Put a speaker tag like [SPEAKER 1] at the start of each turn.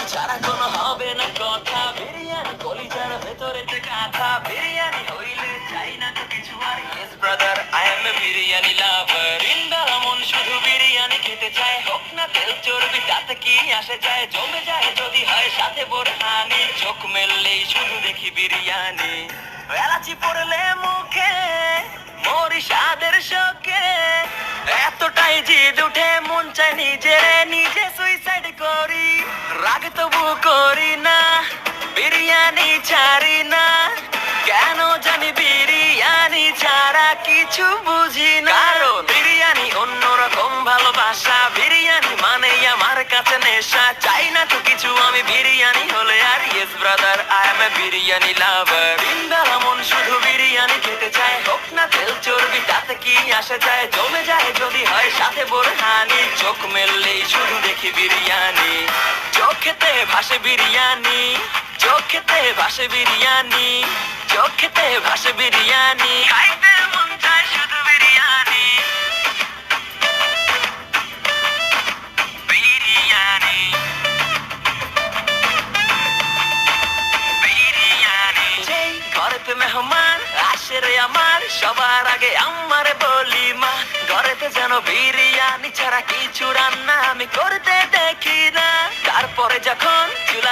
[SPEAKER 1] বিরিয়ানি ছাড়া কোনো হবে না কথা, বিরিয়ানি কলিজার ভেতরে কাঁথা, বিরিয়ানি হইলে চাই না তো কিছু আর। Yes brother, I am a biryani lover, ইন্দারা মন শুধু বিরিয়ানি খেতে চায়, হোক না তেল চর্বি তাতে কি আসে যায়, জমে যায় যদি হয় সাথে বোরহানি, চোখ মেললেই শুধু দেখি বিরিয়ানি, এলাচি পড়লে মুখে মরি স্বাদের শোকে, এতটাই জিদ উঠে মন চায় নিজে সুইসাইড করি, রাগ তবু করি না, বিরিয়ানি ছাড়ি না, কেন জানি বিরিয়ানি ছাড়া কিছু বুঝি না, কারণ বিরিয়ানি অন্যরকম ভালোবাসা, বিরিয়ানি মানেই আমার কাছে নেশা, চাই না তো কিছু আমি বিরিয়ানি হলে আর। Yes brother, I am a biryani lover, ইন্দারা মন শুধু বিরিয়ানি খেতে চায়, হোক না তেল চর্বি তাতে কি আসে যায়, জমে যায় যদি হয় সাথে বোরহানি, চোখ মেললেই শুধু দেখি বিরিয়ানি, চোখেতে ভাসে বিরিয়ানি, চোখেতে ভাসে বিরিয়ানি, চোখেতে ভাসে বিরিয়ানি, খাইতে মন চায় শুধু বিরিয়ানি, বিরিয়ানি, বিরিয়ানি। যেই ঘরেতে মেহমান আসে রে আমার, সবার আগে আমারে বলি মা, ঘরেতে যেন বিরিয়ানি ছাড়া কিছু রান্না আমি করতে দেখি না, তারপরে যখন চুলা